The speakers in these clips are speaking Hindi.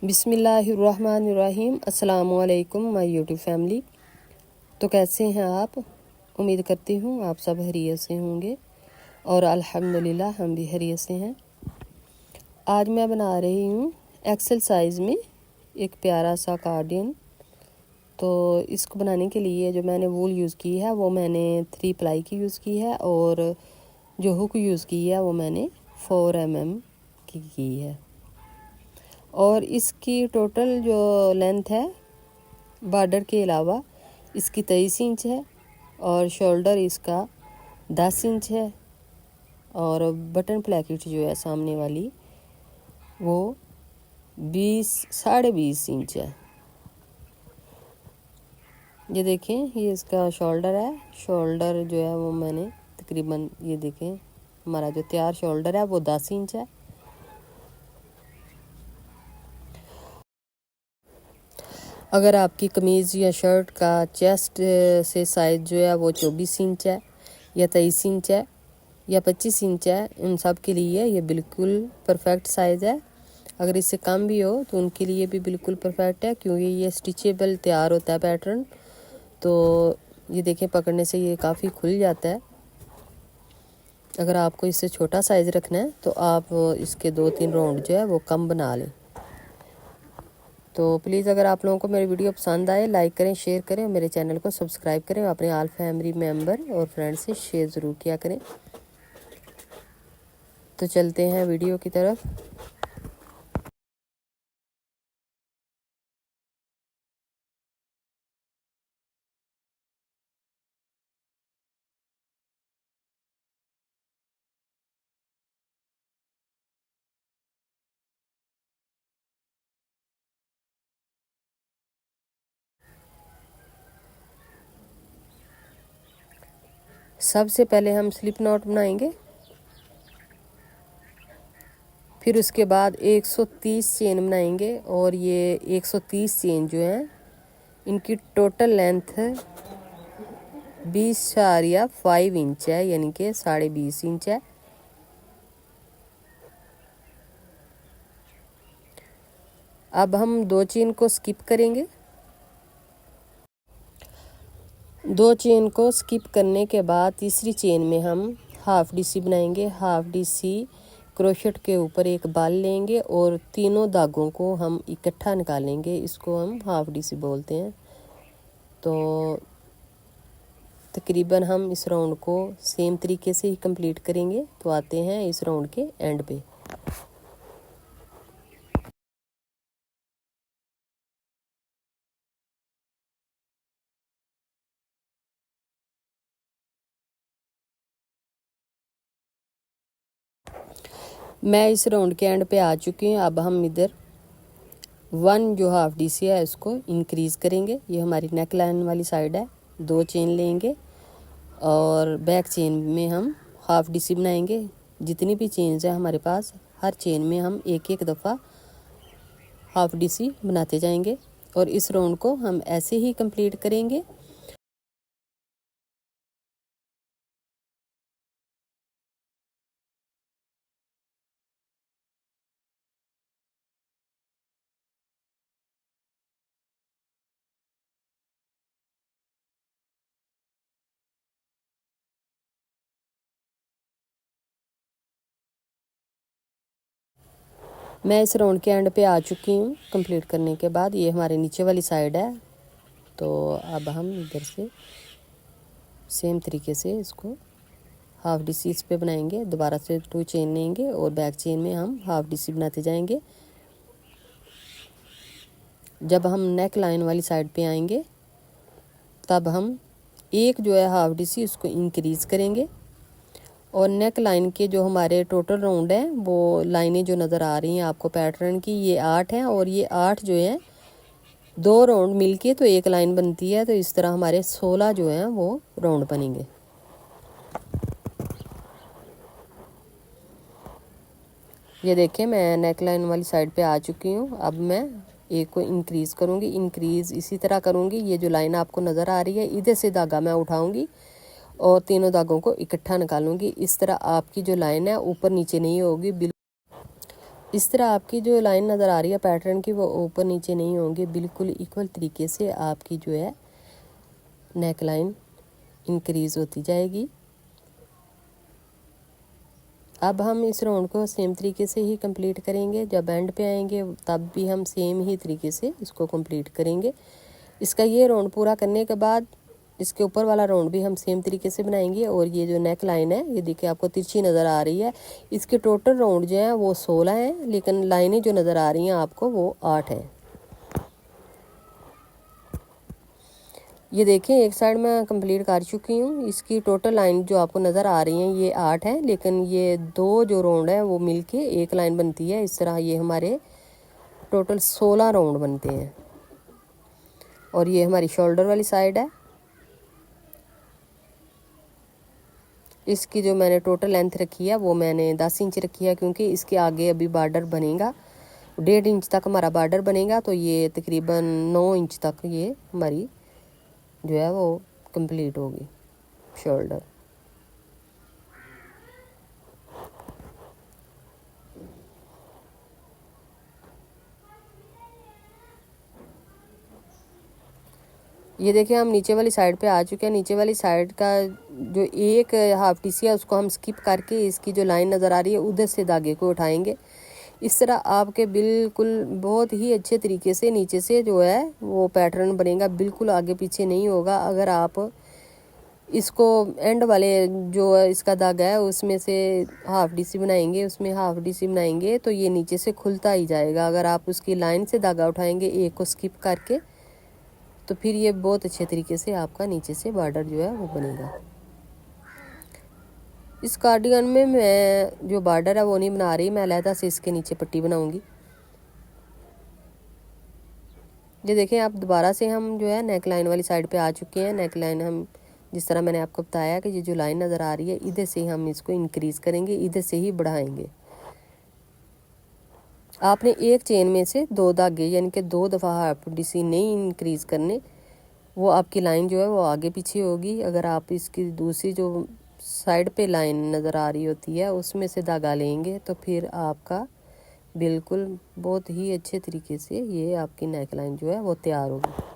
बिस्मिल्लाहिर्रहमानिर्रहीम। अस्सलामुअलैकुम माय यूट्यूब फैमिली। तो कैसे हैं आप? उम्मीद करती हूँ आप सब खैरियत से होंगे और अल्हम्दुलिल्लाह हम भी खैरियत से हैं। आज मैं बना रही हूँ एक्सेल साइज़ में एक प्यारा सा कार्डिगन। तो इसको बनाने के लिए जो मैंने वूल यूज़ की है वो मैंने 3 प्लाई की यूज़ की है और जो हुक यूज़ की है वो मैंने 4 mm की है। और इसकी टोटल जो लेंथ है बॉर्डर के अलावा इसकी 23 इंच है और शोल्डर इसका 10 इंच है और बटन प्लेकेट जो है सामने वाली वो 20-20.5 इंच है। ये देखें, ये इसका शोल्डर है। शोल्डर जो है वो मैंने तकरीबन, ये देखें, हमारा जो तैयार शोल्डर है वो 10 इंच है। अगर आपकी कमीज़ या शर्ट का चेस्ट से साइज़ जो है वो 24 इंच है या 23 इंच है या 25 इंच है, उन सब के लिए ये बिल्कुल परफेक्ट साइज़ है। अगर इससे कम भी हो तो उनके लिए भी बिल्कुल परफेक्ट है, क्योंकि ये स्टिचेबल तैयार होता है पैटर्न। तो ये देखें, पकड़ने से ये काफ़ी खुल जाता है। अगर आपको इससे छोटा साइज़ रखना है तो आप इसके 2-3 राउंड जो है वो कम बना लें। तो प्लीज़ अगर आप लोगों को मेरी वीडियो पसंद आए, लाइक करें, शेयर करें और मेरे चैनल को सब्सक्राइब करें। अपने ऑल फैमिली मेम्बर और फ्रेंड्स से शेयर ज़रूर किया करें। तो चलते हैं वीडियो की तरफ। सबसे पहले हम स्लिप नॉट बनाएंगे, फिर उसके बाद 130 चेन बनाएंगे और ये 130 चेन जो है इनकी टोटल लेंथ 20.5 इंच है, यानी कि 20.5 इंच है। अब हम 2 चेन को स्किप करेंगे। 2 चेन को स्किप करने के बाद तीसरी चेन में हम हाफ डीसी बनाएंगे। हाफ डीसी क्रोशेट के ऊपर एक बाल लेंगे और तीनों धागों को हम इकट्ठा निकालेंगे। इसको हम हाफ डीसी बोलते हैं। तो तकरीबन हम इस राउंड को सेम तरीके से ही कंप्लीट करेंगे। तो आते हैं इस राउंड के एंड पे। मैं इस राउंड के एंड पे आ चुकी हूँ। अब हम इधर 1 जो हाफ डीसी है इसको इंक्रीज़ करेंगे। ये हमारी नेक लाइन वाली साइड है। 2 चेन लेंगे और बैक चेन में हम हाफ डीसी बनाएंगे। जितनी भी चेन्स है हमारे पास, हर चेन में हम एक एक दफ़ा हाफ डीसी बनाते जाएंगे और इस राउंड को हम ऐसे ही कंप्लीट करेंगे। मैं इस राउंड के एंड पे आ चुकी हूँ कंप्लीट करने के बाद। ये हमारे नीचे वाली साइड है। तो अब हम इधर से सेम तरीके से इसको हाफ डीसी इस पे बनाएंगे। दोबारा से 2 चेन लेंगे और बैक चेन में हम हाफ डीसी बनाते जाएंगे। जब हम नेक लाइन वाली साइड पे आएंगे तब हम एक जो है हाफ डीसी उसको इंक्रीज़ करेंगे और नेक लाइन के जो हमारे टोटल राउंड हैं वो लाइनें जो नज़र आ रही हैं आपको पैटर्न की, ये 8 हैं और ये 8 जो हैं 2 राउंड मिलके तो एक लाइन बनती है। तो इस तरह हमारे 16 जो हैं वो राउंड बनेंगे। ये देखें, मैं नेक लाइन वाली साइड पे आ चुकी हूँ। अब मैं एक को इंक्रीज़ करूँगी। इंक्रीज़ इसी तरह करूँगी। ये जो लाइन आपको नज़र आ रही है इधर से धागा मैं उठाऊँगी और तीनों धागों को इकट्ठा निकालूंगी। इस तरह आपकी जो लाइन है ऊपर नीचे नहीं होगी। इस तरह आपकी जो लाइन नज़र आ रही है पैटर्न की, वो ऊपर नीचे नहीं होंगे, बिल्कुल इक्वल तरीके से आपकी जो है नेक लाइन इंक्रीज़ होती जाएगी। अब हम इस राउंड को सेम तरीके से ही कंप्लीट करेंगे। जब एंड पे आएंगे तब भी हम सेम ही तरीके से इसको कंप्लीट करेंगे। इसका ये राउंड पूरा करने के बाद इसके ऊपर वाला राउंड भी हम सेम तरीके से बनाएंगे। और ये जो नेक लाइन है ये देखिए आपको तिरछी नज़र आ रही है। इसके टोटल राउंड जो है वो 16 हैं, लेकिन लाइनें जो नज़र आ रही हैं आपको वो 8 हैं। ये देखें एक साइड मैं कंप्लीट कर चुकी हूँ। इसकी टोटल लाइन जो आपको नज़र आ रही हैं ये 8 है, लेकिन ये 2 जो राउंड है वो मिलके एक लाइन बनती है। इस तरह ये हमारे टोटल 16 राउंड बनते हैं। और ये हमारी शोल्डर वाली साइड है। इसकी जो मैंने टोटल लेंथ रखी है वो मैंने 10 इंच रखी है, क्योंकि इसके आगे अभी बॉर्डर बनेगा, 1.5 इंच तक हमारा बॉर्डर बनेगा। तो ये तकरीबन 9 इंच तक ये हमारी जो है वो कंप्लीट होगी शोल्डर। ये देखिए हम नीचे वाली साइड पे आ चुके हैं। नीचे वाली साइड का जो एक हाफ टी सी है उसको हम स्किप करके इसकी जो लाइन नज़र आ रही है उधर से धागे को उठाएंगे। इस तरह आपके बिल्कुल बहुत ही अच्छे तरीके से नीचे से जो है वो पैटर्न बनेगा, बिल्कुल आगे पीछे नहीं होगा। अगर आप इसको एंड वाले जो इसका धागा है उसमें से हाफ डी सी बनाएंगे, उसमें हाफ डी सी बनाएंगे तो ये नीचे से खुलता ही जाएगा। अगर आप उसकी लाइन से धागा उठाएंगे एक को स्किप करके, तो फिर ये बहुत अच्छे तरीके से आपका नीचे से बॉर्डर जो है वो बनेगा। इस कार्डिगन में मैं जो बॉर्डर है वो नहीं बना रही, मैं अलहदा से इसके नीचे पट्टी बनाऊंगी। ये देखें आप दोबारा से हम जो है नेक लाइन वाली साइड पे आ चुके हैं। नेक लाइन हम जिस तरह मैंने आपको बताया कि ये जो लाइन नज़र आ रही है इधर से हम इसको इंक्रीज़ करेंगे, इधर से ही बढ़ाएंगे। आपने एक चेन में से 2 धागे यानी कि 2 दफ़ा हाफ डी सी नहीं इंक्रीज़ करने, वो आपकी लाइन जो है वो आगे पीछे होगी। अगर आप इसकी दूसरी जो साइड पे लाइन नज़र आ रही होती है उसमें से धागा लेंगे तो फिर आपका बिल्कुल बहुत ही अच्छे तरीके से ये आपकी नेक लाइन जो है वो तैयार होगी।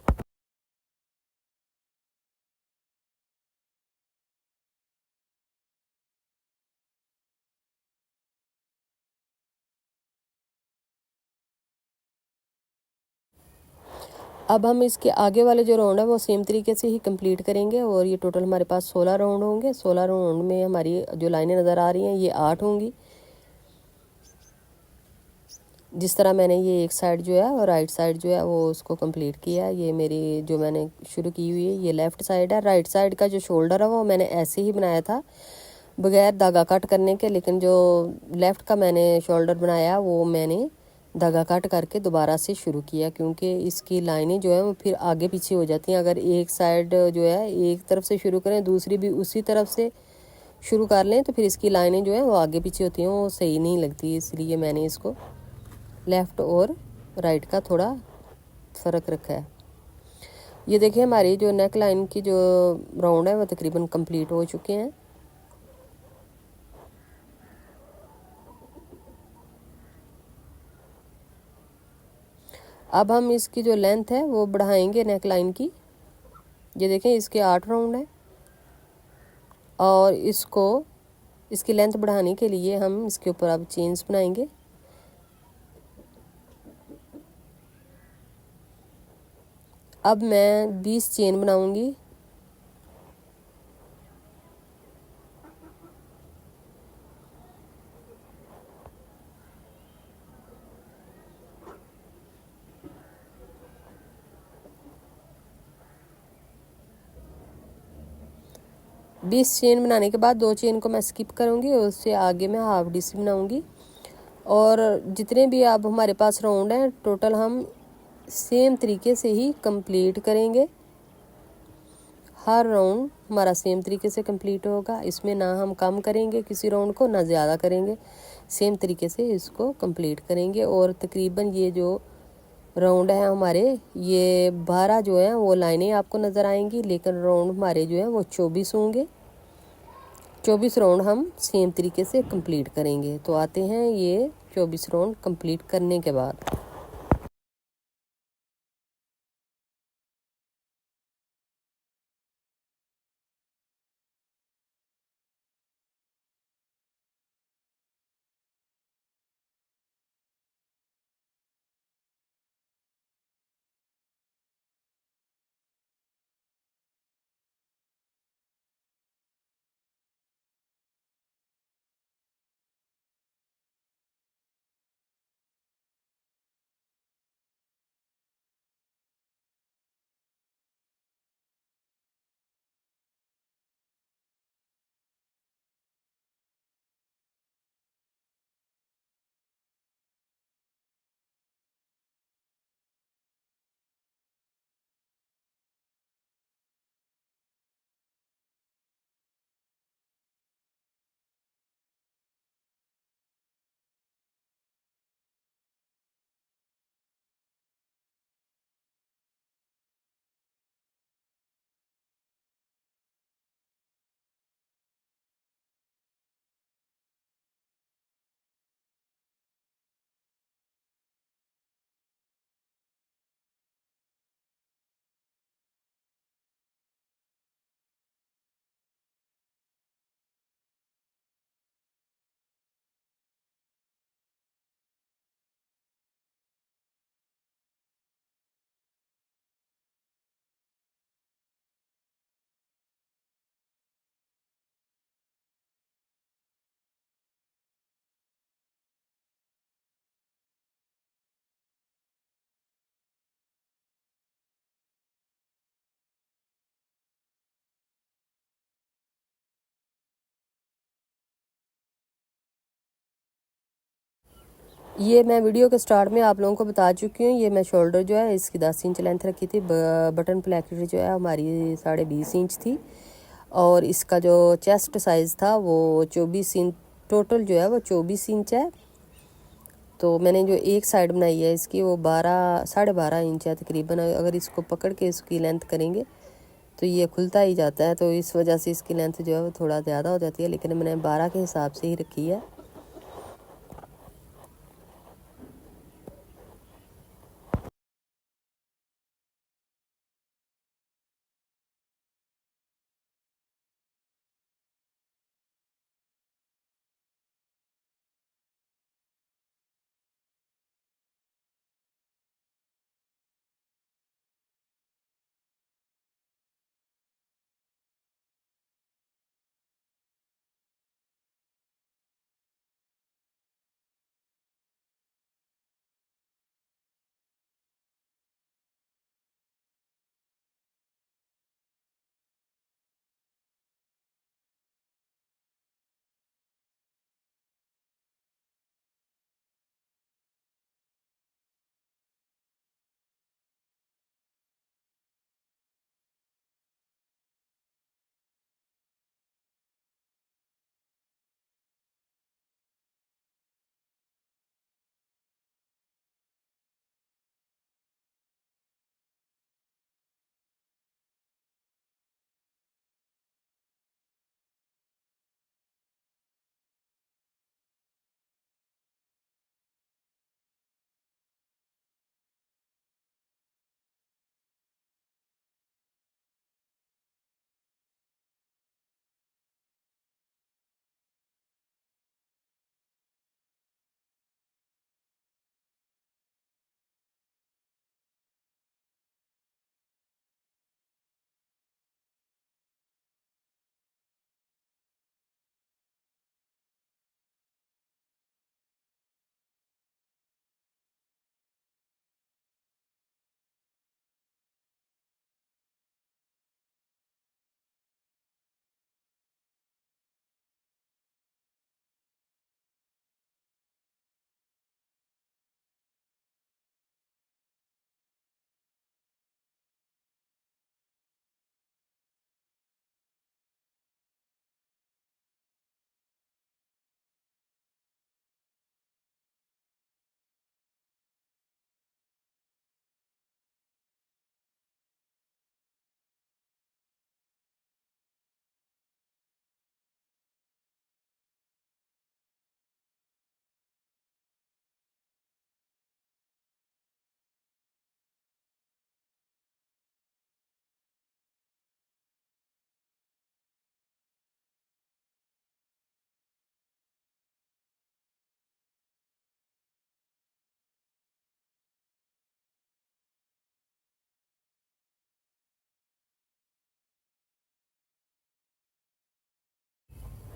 अब हम इसके आगे वाले जो राउंड है वो सेम तरीके से ही कंप्लीट करेंगे। और ये टोटल हमारे पास 16 राउंड होंगे। 16 राउंड में हमारी जो लाइनें नज़र आ रही हैं ये 8 होंगी। जिस तरह मैंने ये एक साइड जो है और राइट साइड जो है वो उसको कंप्लीट किया। ये मेरी जो मैंने शुरू की हुई है ये लेफ़्ट साइड है। राइट साइड का जो शोल्डर है वो मैंने ऐसे ही बनाया था बगैर धागा कट करने के, लेकिन जो लेफ़्ट का मैंने शोल्डर बनाया वो मैंने धागा कट करके दोबारा से शुरू किया, क्योंकि इसकी लाइनें जो है वो फिर आगे पीछे हो जाती हैं। अगर एक साइड जो है एक तरफ से शुरू करें दूसरी भी उसी तरफ से शुरू कर लें तो फिर इसकी लाइनें जो है वो आगे पीछे होती हैं, वो सही नहीं लगती। इसलिए मैंने इसको लेफ़्ट और राइट का थोड़ा फ़र्क रखा है। ये देखिए हमारी जो नेक लाइन की जो राउंड है वो तकरीबन कंप्लीट हो चुके हैं। अब हम इसकी जो लेंथ है वो बढ़ाएंगे नेक लाइन की। ये देखें इसके 8 राउंड है और इसकी लेंथ बढ़ाने के लिए हम इसके ऊपर अब चेन्स बनाएंगे। अब मैं 20 चेन बनाऊंगी। बीस चेन बनाने के बाद 2 चेन को मैं स्किप करूँगी और उससे आगे मैं हाफ डी सी बनाऊँगी। और जितने भी अब हमारे पास राउंड हैं टोटल हम सेम तरीके से ही कंप्लीट करेंगे। हर राउंड हमारा सेम तरीके से कंप्लीट होगा। इसमें ना हम कम करेंगे किसी राउंड को ना ज़्यादा करेंगे, सेम तरीके से इसको कंप्लीट करेंगे। और तकरीबन ये जो राउंड है हमारे ये 12 जो है वो लाइनें आपको नज़र आएंगी, लेकिन राउंड हमारे जो है वो 24 होंगे। 24 राउंड हम सेम तरीके से कंप्लीट करेंगे। तो आते हैं ये 24 राउंड कंप्लीट करने के बाद। ये मैं वीडियो के स्टार्ट में आप लोगों को बता चुकी हूँ। ये मैं शोल्डर जो है इसकी 10 इंच लेंथ रखी थी। बटन प्लेकेट जो है हमारी 20.5 इंच थी। और इसका जो चेस्ट साइज़ था वो 24 इंच, टोटल जो है वो 24 इंच है। तो मैंने जो एक साइड बनाई है इसकी वो 12.5 इंच है तकरीबन। अगर इसको पकड़ के इसकी लेंथ करेंगे तो ये खुलता ही जाता है, तो इस वजह से इसकी लेंथ जो है वो थोड़ा ज़्यादा हो जाती है, लेकिन मैंने 12 के हिसाब से ही रखी है।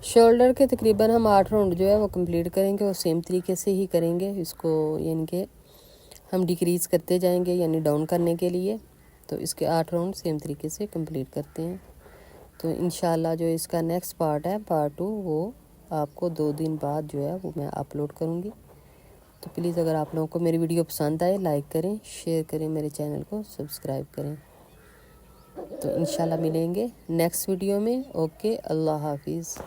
शोल्डर के तकरीबन हम 8 राउंड जो है वो कंप्लीट करेंगे और सेम तरीके से ही करेंगे इसको, यानी कि हम डिक्रीज़ करते जाएंगे यानी डाउन करने के लिए। तो इसके 8 राउंड सेम तरीके से कंप्लीट करते हैं। तो इंशाल्लाह जो इसका नेक्स्ट पार्ट है पार्ट 2 वो आपको 2 दिन बाद जो है वो मैं अपलोड करूँगी। तो प्लीज़ अगर आप लोगों को मेरी वीडियो पसंद आए लाइक करें, शेयर करें, मेरे चैनल को सब्सक्राइब करें। तो इंशाल्लाह मिलेंगे नेक्स्ट वीडियो में। ओके, अल्लाह हाफिज़।